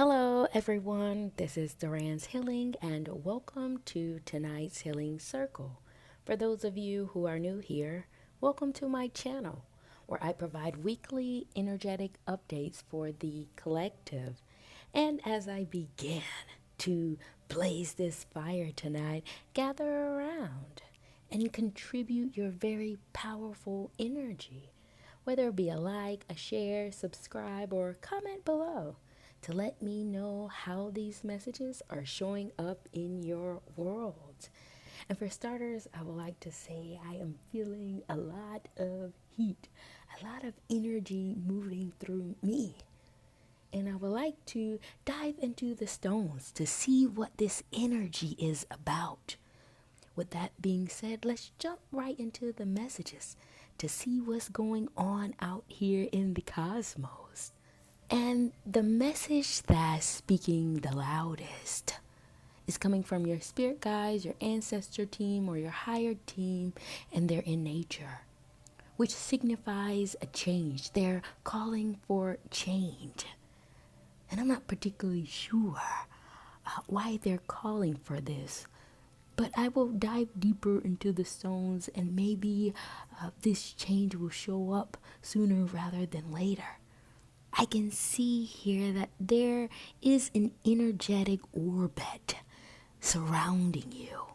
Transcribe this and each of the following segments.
Hello, everyone. This is Duran's Healing, and welcome to tonight's Healing Circle. For those of you who are new here, welcome to my channel, where I provide weekly energetic updates for the collective. And as I begin to blaze this fire tonight, gather around and contribute your very powerful energy, whether it be a like, a share, subscribe, or comment below to let me know how these messages are showing up in your world. And for starters, I would like to say I am feeling a lot of heat, a lot of energy moving through me. And I would like to dive into the stones to see what this energy is about. With that being said, let's jump right into the messages to see what's going on out here in the cosmos. And the message that's speaking the loudest is coming from your spirit guides, your ancestor team, or your higher team, and they're in nature, which signifies a change. They're calling for change. And I'm not particularly sure why they're calling for this, but I will dive deeper into the stones, and maybe this change will show up sooner rather than later. I can see here that there is an energetic orbit surrounding you.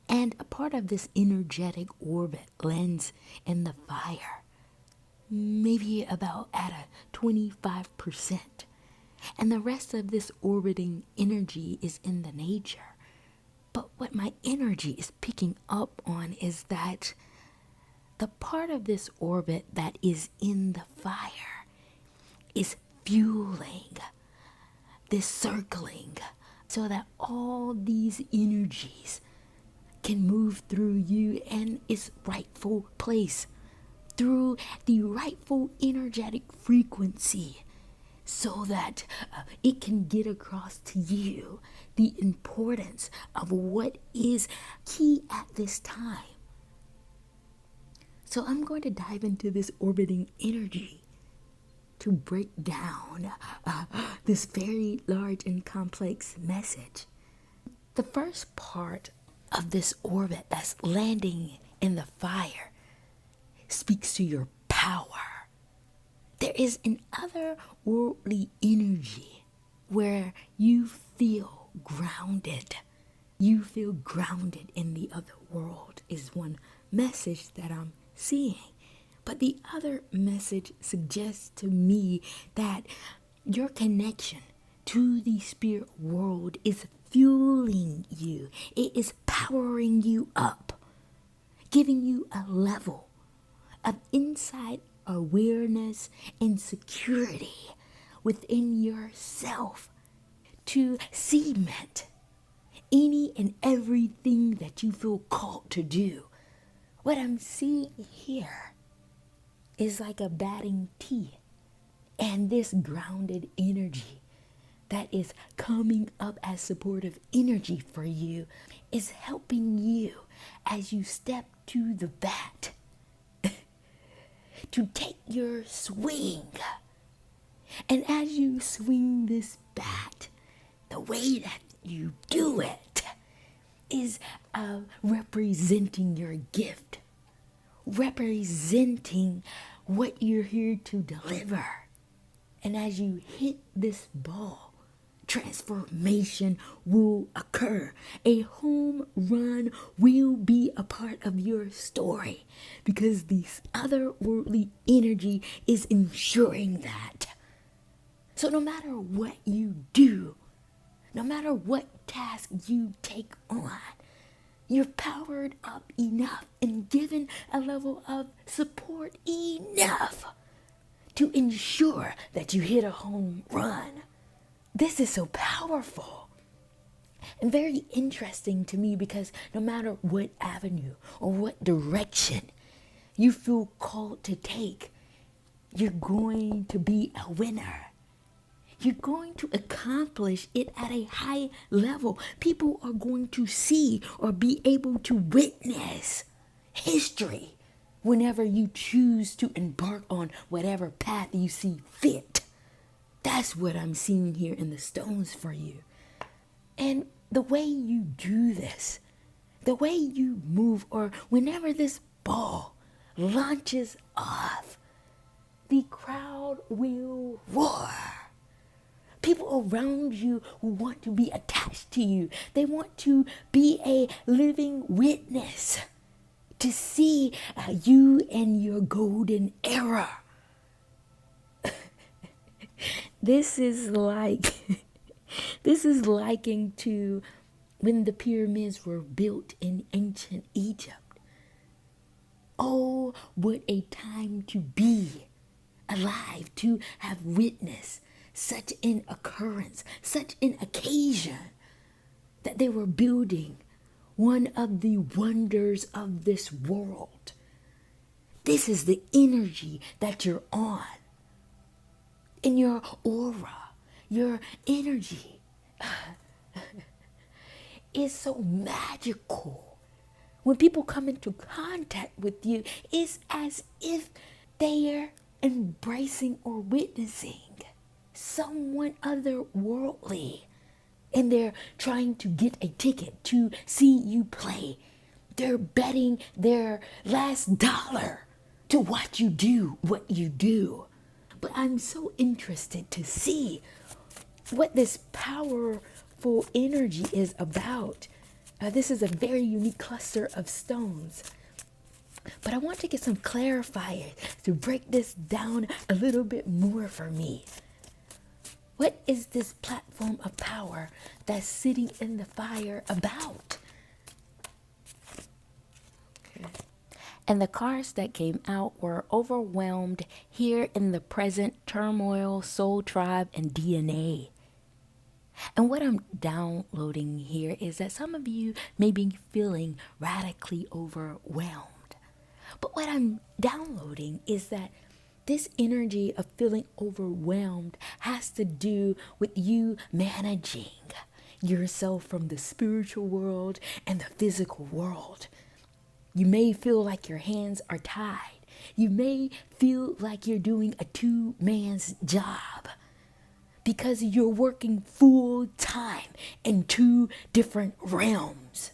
And a part of this energetic orbit lands in the fire, maybe about at a 25%. And the rest of this orbiting energy is in the nature. But what my energy is picking up on is that the part of this orbit that is in the fire is fueling this circling so that all these energies can move through you and its rightful place, through the rightful energetic frequency, so that it can get across to you the importance of what is key at this time. So I'm going to dive into this orbiting energy to break down this very large and complex message. The first part of this orbit that's landing in the fire speaks to your power. There is an otherworldly energy where you feel grounded. You feel grounded in the other world is one message that I'm seeing. But the other message suggests to me that your connection to the spirit world is fueling you. It is powering you up, giving you a level of inside awareness and security within yourself to cement any and everything that you feel called to do. What I'm seeing here is like a batting tee, and this grounded energy that is coming up as supportive energy for you is helping you as you step to the bat to take your swing. And as you swing this bat, the way that you do it is representing your gift, representing what you're here to deliver. And as you hit this ball, transformation will occur. A home run will be a part of your story because this otherworldly energy is ensuring that. So no matter what you do, no matter what task you take on, you're powered up enough and given a level of support enough to ensure that you hit a home run. This is so powerful and very interesting to me because no matter what avenue or what direction you feel called to take, you're going to be a winner. You're going to accomplish it at a high level. People are going to see or be able to witness history whenever you choose to embark on whatever path you see fit. That's what I'm seeing here in the stones for you. And the way you do this, the way you move, or whenever this ball launches off, the crowd will roar. People around you who want to be attached to you, they want to be a living witness to see you and your golden era. This is like, this is likened to when the pyramids were built in ancient Egypt. Oh, what a time to be alive, to have witnessed such an occurrence, such an occasion, that they were building one of the wonders of this world. This is the energy that you're on. In your aura, your energy is so magical. When people come into contact with you, it's as if they're embracing or witnessing someone otherworldly. And they're trying to get a ticket to see you play. They're betting their last dollar to watch you do what you do. But I'm so interested to see what this powerful energy is about. This is a very unique cluster of stones. But I want to get some clarifiers to break this down a little bit more for me. What is this platform of power that's sitting in the fire about? Okay. And the cards that came out were overwhelmed, here in the present, turmoil, soul tribe, and DNA. And what I'm downloading here is that some of you may be feeling radically overwhelmed. But what I'm downloading is that this energy of feeling overwhelmed has to do with you managing yourself from the spiritual world and the physical world. You may feel like your hands are tied. You may feel like you're doing a two-man's job because you're working full time in two different realms.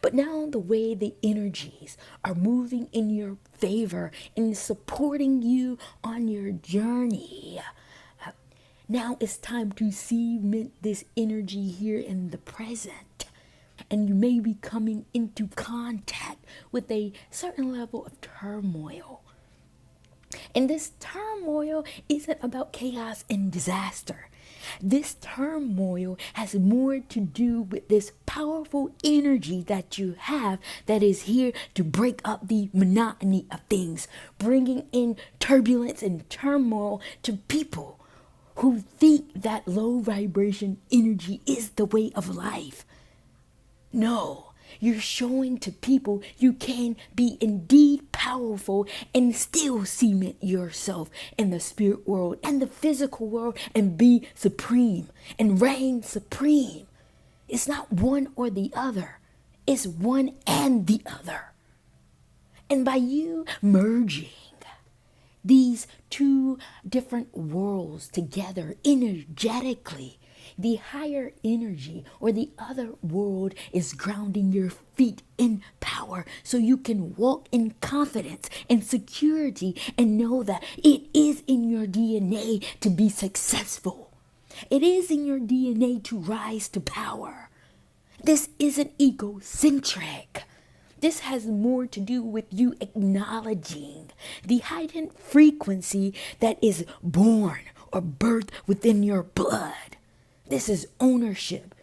But now the way the energies are moving in your favor and supporting you on your journey, now it's time to cement this energy here in the present. And you may be coming into contact with a certain level of turmoil. And this turmoil isn't about chaos and disaster. This turmoil has more to do with this powerful energy that you have that is here to break up the monotony of things, bringing in turbulence and turmoil to people who think that low vibration energy is the way of life. No, you're showing to people you can be indeed powerful and still cement yourself in the spirit world and the physical world and be supreme and reign supreme. It's not one or the other. It's one and the other. And by you merging these two different worlds together energetically, the higher energy or the other world is grounding your feet in power so you can walk in confidence and security and know that it is in your DNA to be successful. It is in your DNA to rise to power. This isn't egocentric. This has more to do with you acknowledging the heightened frequency that is born or birthed within your blood. This is ownership.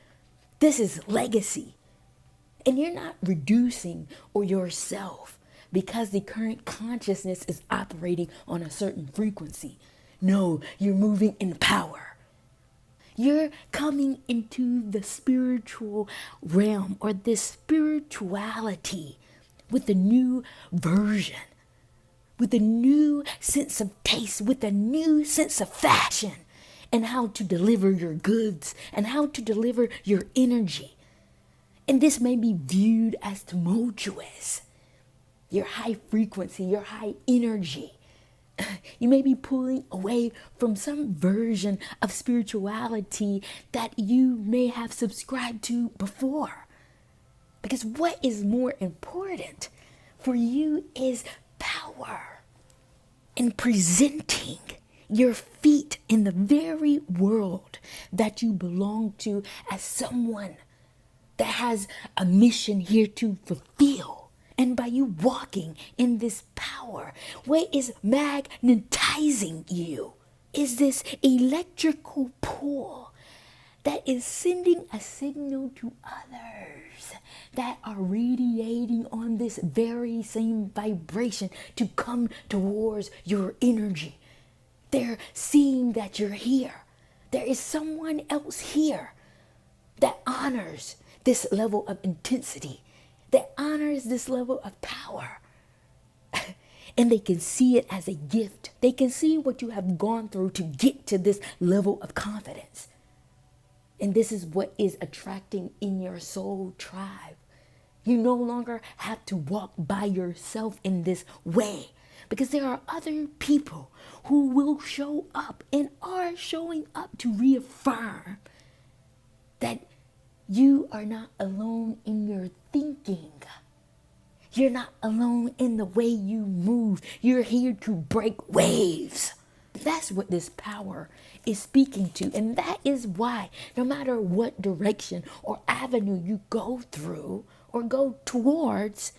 This is legacy. And you're not reducing or yourself because the current consciousness is operating on a certain frequency. No, you're moving in power. You're coming into the spiritual realm or this spirituality with a new version, with a new sense of taste, with a new sense of fashion, and how to deliver your goods and how to deliver your energy. And this may be viewed as tumultuous. Your high frequency, your high energy You may be pulling away from some version of spirituality that you may have subscribed to before. Because what is more important for you is power and presenting your feet in the very world that you belong to as someone that has a mission here to fulfill. And by you walking in this power, what is magnetizing you is this electrical pull that is sending a signal to others that are radiating on this very same vibration to come towards your energy. They're seeing that you're here. There is someone else here that honors this level of intensity, that honors this level of power. And they can see it as a gift. They can see what you have gone through to get to this level of confidence. And this is what is attracting in your soul tribe. You no longer have to walk by yourself in this way, because there are other people who will show up and are showing up to reaffirm that you are not alone in your thinking. You're not alone in the way you move. You're here to break waves. That's what this power is speaking to. And that is why no matter what direction or avenue you go through or go towards,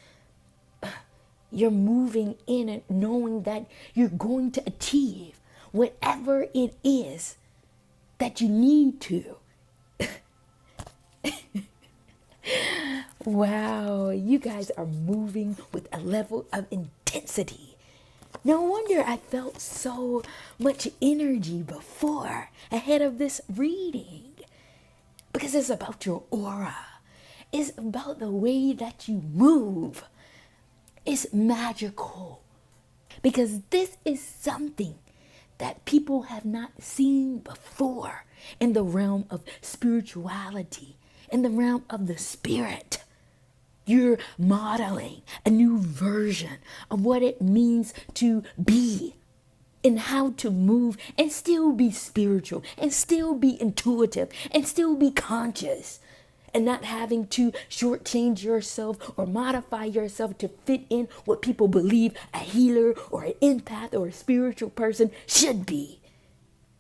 you're moving in it knowing that you're going to achieve whatever it is that you need to. Wow, you guys are moving with a level of intensity. No wonder I felt so much energy before, ahead of this reading. Because it's about your aura. It's about the way that you move. It's magical. Because this is something that people have not seen before in the realm of spirituality, in the realm of the spirit. You're modeling a new version of what it means to be and how to move and still be spiritual and still be intuitive and still be conscious and not having to shortchange yourself or modify yourself to fit in what people believe a healer or an empath or a spiritual person should be.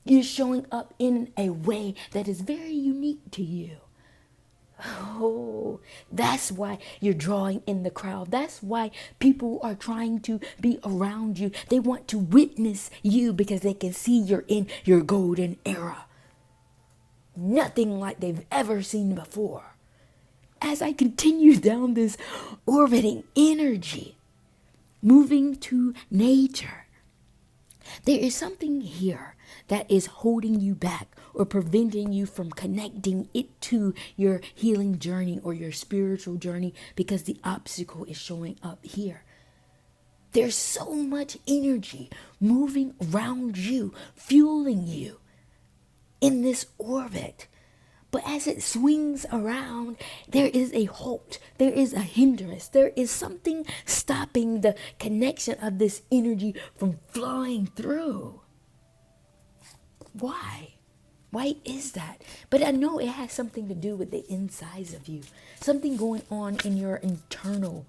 You're showing up in a way that is very unique to you. Oh, that's why you're drawing in the crowd. That's why people are trying to be around you. They want to witness you because they can see you're in your golden era. Nothing like they've ever seen before. As I continue down this orbiting energy, moving to nature, there is something here that is holding you back or preventing you from connecting it to your healing journey or your spiritual journey because the obstacle is showing up here. There's so much energy moving around you, fueling you in this orbit. But as it swings around, there is a halt, there is a hindrance, there is something stopping the connection of this energy from flowing through. Why? Why is that? But I know it has something to do with the insides of you. Something going on in your internal,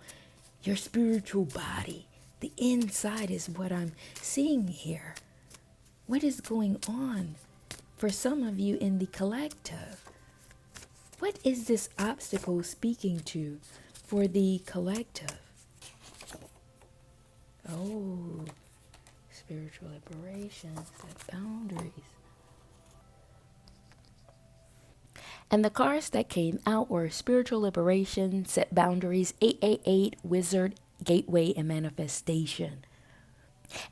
your spiritual body. The inside is what I'm seeing here. What is going on for some of you in the collective? What is this obstacle speaking to for the collective? Oh, spiritual liberation, set boundaries. And the cards that came out were spiritual liberation, set boundaries, 888, wizard, gateway, and manifestation.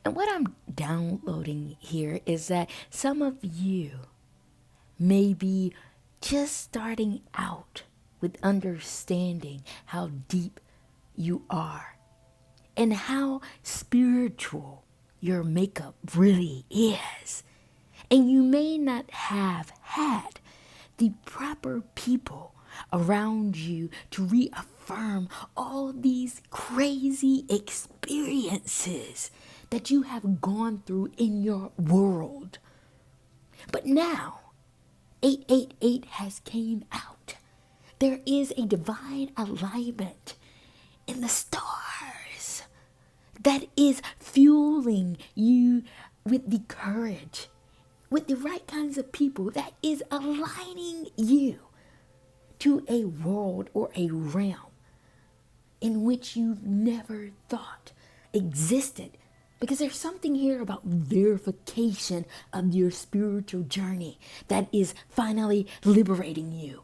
And what I'm downloading here is that some of you may be just starting out with understanding how deep you are and how spiritual your makeup really is. And you may not have had the proper people around you to reaffirm all these crazy experiences that you have gone through in your world. But now, 888 has came out. There is a divine alignment in the stars that is fueling you with the courage, with the right kinds of people, that is aligning you to a world or a realm in which you've never thought existed. Because there's something here about verification of your spiritual journey that is finally liberating you.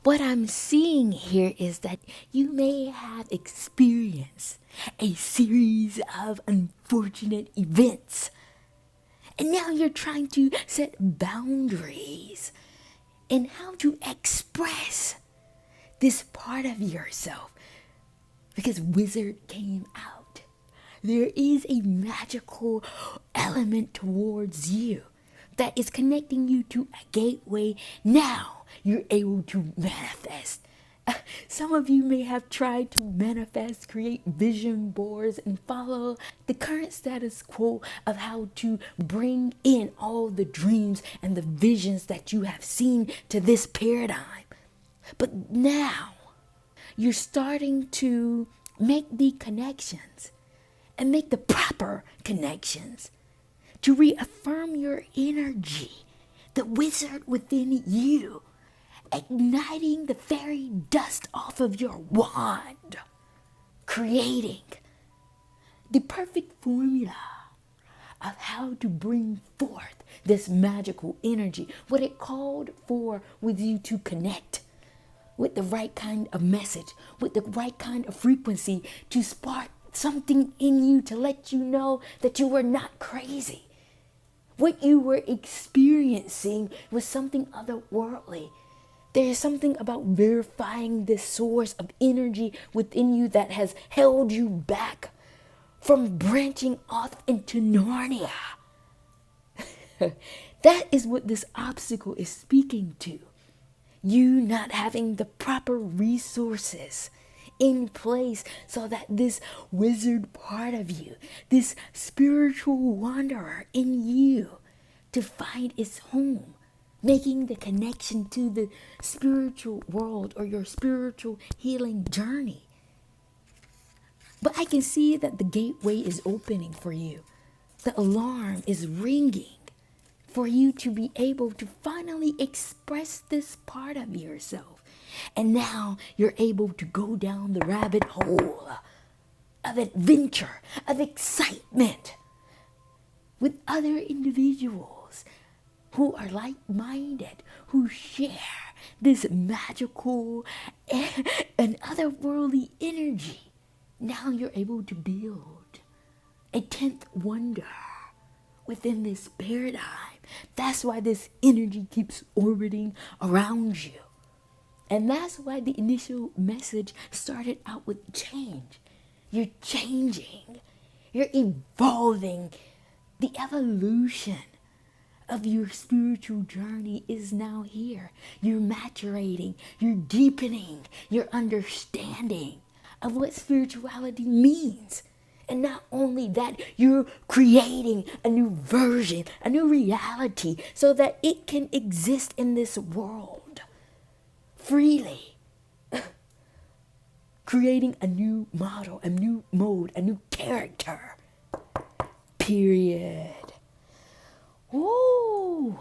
What I'm seeing here is that you may have experienced a series of unfortunate events. And now you're trying to set boundaries in how to express this part of yourself. Because Wizard came out. There is a magical element towards you that is connecting you to a gateway. Now you're able to manifest. Some of you may have tried to manifest, create vision boards, and follow the current status quo of how to bring in all the dreams and the visions that you have seen to this paradigm. But now you're starting to make the connections and make the proper connections to reaffirm your energy, the wizard within you, igniting the fairy dust off of your wand, creating the perfect formula of how to bring forth this magical energy, what it called for with you to connect with the right kind of message, with the right kind of frequency, to spark something in you to let you know that you were not crazy. What you were experiencing was something otherworldly. There is something about verifying this source of energy within you that has held you back from branching off into Narnia. That is what this obstacle is speaking to. You not having the proper resources in place so that this wizard part of you, this spiritual wanderer in you, to find its home, making the connection to the spiritual world or your spiritual healing journey. But I can see that the gateway is opening for you. The alarm is ringing for you to be able to finally express this part of yourself. And now you're able to go down the rabbit hole of adventure, of excitement with other individuals who are like-minded, who share this magical and otherworldly energy. Now you're able to build a 10th wonder within this paradigm. That's why this energy keeps orbiting around you. And that's why the initial message started out with change. You're changing. You're evolving. The evolution of your spiritual journey is now here. You're maturating. You're deepening your understanding of what spirituality means. And not only that, you're creating a new version, a new reality, so that it can exist in this world freely. Creating a new model, a new mode, a new character. Period. Ooh.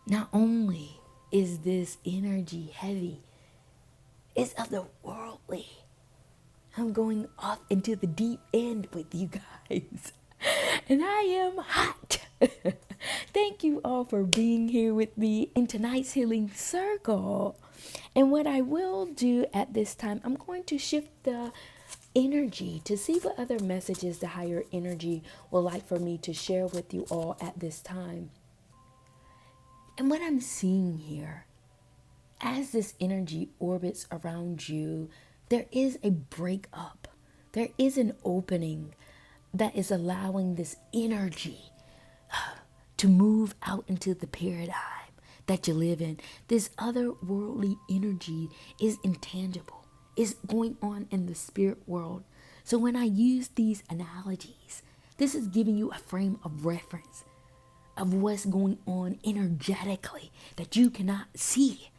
Not only is this energy heavy, it's otherworldly. I'm going off into the deep end with you guys. And I am hot. Thank you all for being here with me in tonight's healing circle. And what I will do at this time, I'm going to shift the energy to see what other messages the higher energy would like for me to share with you all at this time. And what I'm seeing here, as this energy orbits around you, there is a breakup. There is an opening that is allowing this energy to move out into the paradigm that you live in. This otherworldly energy is intangible. is going on in the spirit world. So when I use these analogies, this is giving you a frame of reference of what's going on energetically that you cannot see.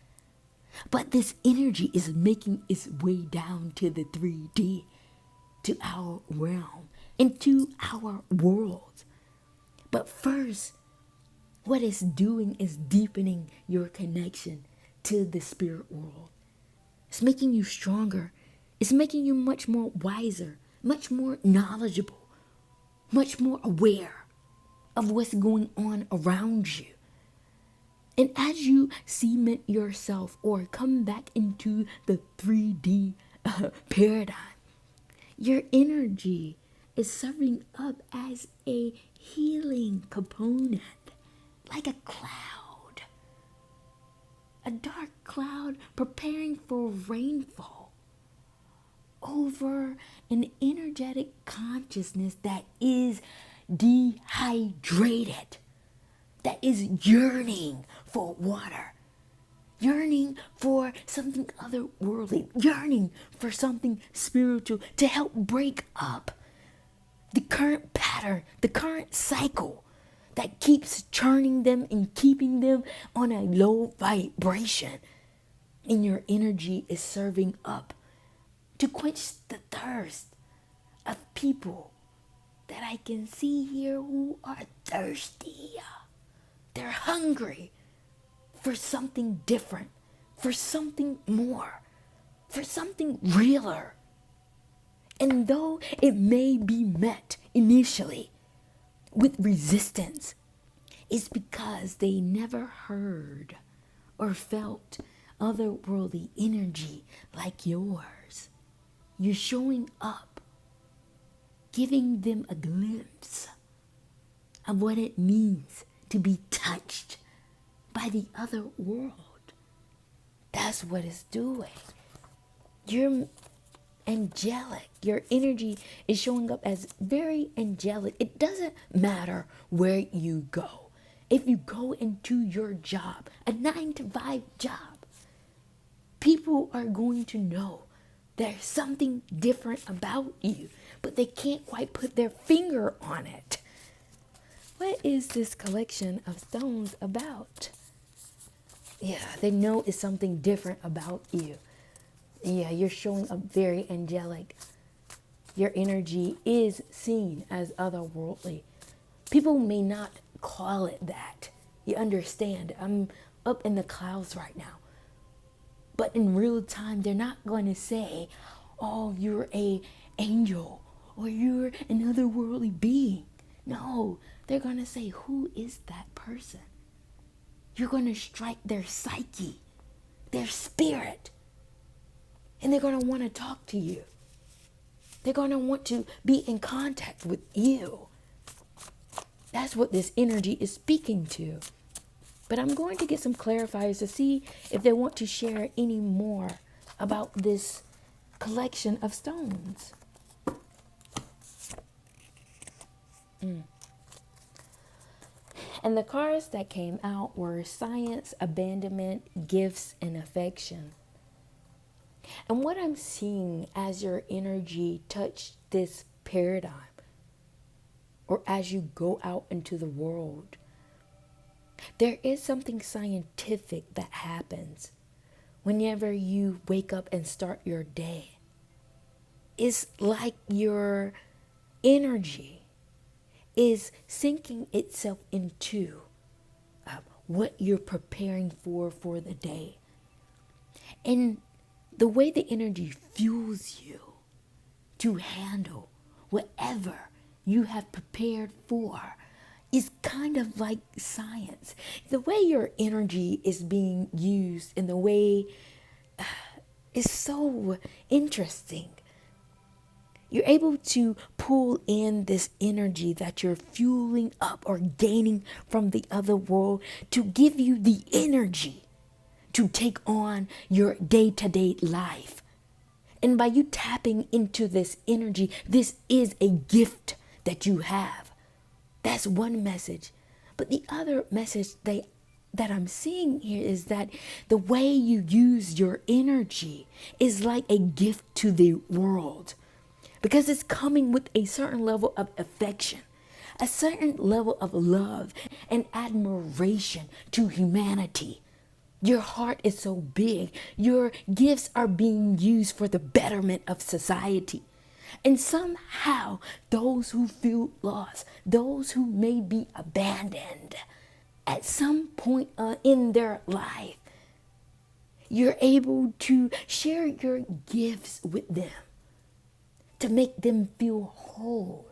But this energy is making its way down to the 3D, to our realm, into our world. But first, what it's doing is deepening your connection to the spirit world. It's making you stronger. It's making you much more wiser, much more knowledgeable, much more aware of what's going on around you. And as you cement yourself or come back into the 3D paradigm, your energy is serving up as a healing component, like a cloud, a dark cloud preparing for rainfall over an energetic consciousness that is dehydrated, that is yearning for water, yearning for something otherworldly, yearning for something spiritual to help break up the current pattern, the current cycle that keeps churning them and keeping them on a low vibration. And your energy is serving up to quench the thirst of people that I can see here who are thirsty. They're hungry for something different, for something more, for something realer. And though it may be met initially with resistance, it's because they never heard or felt otherworldly energy like yours. You're showing up, giving them a glimpse of what it means to be touched by the other world. That's what it's doing. You're angelic. Your energy is showing up as very angelic. It doesn't matter where you go. If you go into your job, a 9-to-5 job, people are going to know there's something different about you, but they can't quite put their finger on it. What is this collection of stones about? Yeah, they know it's something different about you. Yeah, you're showing up very angelic. Your energy is seen as otherworldly. People may not call it that. You understand? I'm up in the clouds right now. But in real time, they're not going to say, oh, you're an angel or you're an otherworldly being. No, they're going to say, who is that person? You're going to strike their psyche, their spirit. And they're going to want to talk to you. They're going to want to be in contact with you. That's what this energy is speaking to. But I'm going to get some clarifiers to see if they want to share any more about this collection of stones. And the cards that came out were science, abandonment, gifts, and affection. And what I'm seeing as your energy touched this paradigm, or as you go out into the world, there is something scientific that happens whenever you wake up and start your day. It's like your energy is sinking itself into what you're preparing for the day. And the way the energy fuels you to handle whatever you have prepared for is kind of like science. The way your energy is being used and the way is so interesting. You're able to pull in this energy that you're fueling up or gaining from the other world to give you the energy to take on your day-to-day life. And by you tapping into this energy, this is a gift that you have. That's one message. But the other message that I'm seeing here is that the way you use your energy is like a gift to the world, because it's coming with a certain level of affection, a certain level of love and admiration to humanity. Your heart is so big. Your gifts are being used for the betterment of society. And somehow, those who feel lost, those who may be abandoned at some point in their life, you're able to share your gifts with them to make them feel whole.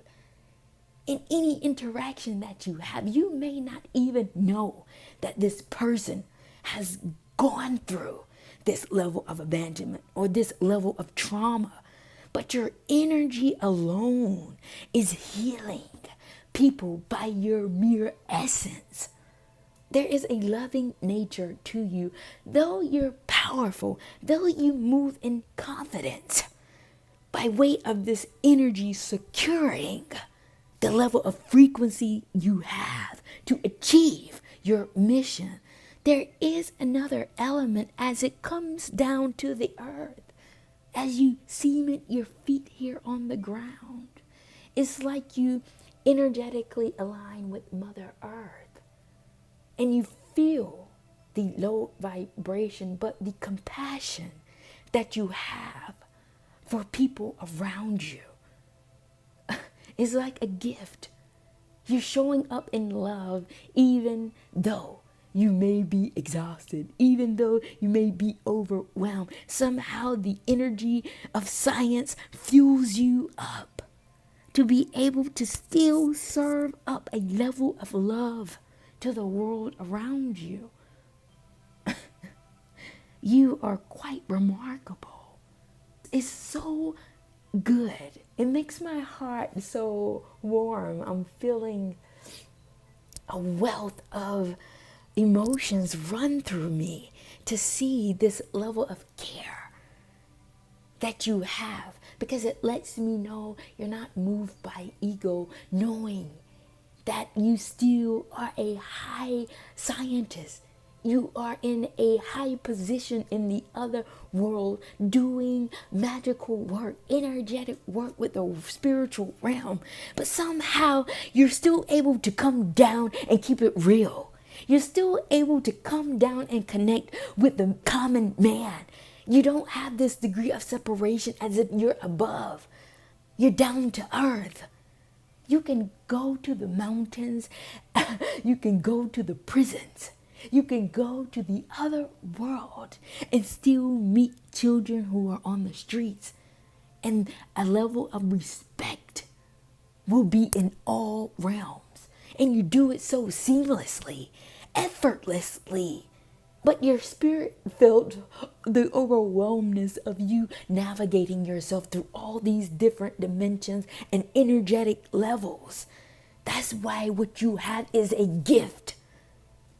In any interaction that you have, you may not even know that this person has gone through this level of abandonment or this level of trauma, but your energy alone is healing people by your mere essence. There is a loving nature to you. Though you're powerful, though you move in confidence, by way of this energy securing the level of frequency you have to achieve your mission, there is another element as it comes down to the earth. As you cement your feet here on the ground, it's like you energetically align with Mother Earth, and you feel the low vibration, but the compassion that you have for people around you is like a gift. You're showing up in love even though you may be exhausted, even though you may be overwhelmed. Somehow the energy of science fuels you up to be able to still serve up a level of love to the world around you. You are quite remarkable. It's so good. It makes my heart so warm. I'm feeling a wealth of emotions run through me to see this level of care that you have, because it lets me know you're not moved by ego, knowing that you still are a high scientist. You are in a high position in the other world, doing magical work, energetic work with the spiritual realm. But somehow you're still able to come down and keep it real. You're still able to come down and connect with the common man. You don't have this degree of separation as if you're above. You're down to earth. You can go to the mountains. You can go to the prisons. You can go to the other world and still meet children who are on the streets. And a level of respect will be in all realms. And you do it so seamlessly, effortlessly. But your spirit felt the overwhelmness of you navigating yourself through all these different dimensions and energetic levels. That's why what you have is a gift.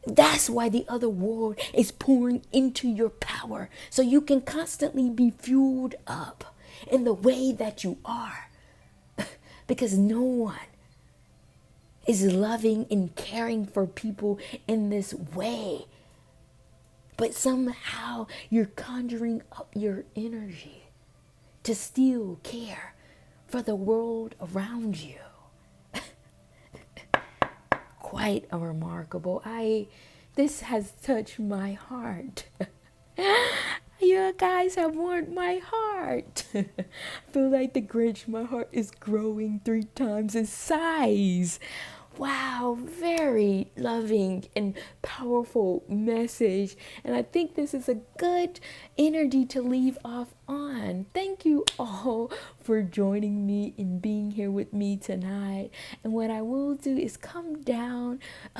That's why the other world is pouring into your power, so you can constantly be fueled up in the way that you are. Because no one is loving and caring for people in this way. But somehow you're conjuring up your energy to still care for the world around you. Quite a remarkable. This has touched my heart. You guys have warmed my heart. I feel like the Grinch. My heart is growing 3 times its size. Wow, very loving and powerful message. And I think this is a good energy to leave off on. Thank you all for joining me and being here with me tonight. And what I will do is come down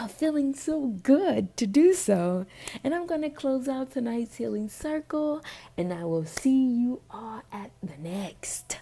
feeling so good to do so. And I'm going to close out tonight's healing circle. And I will see you all at the next.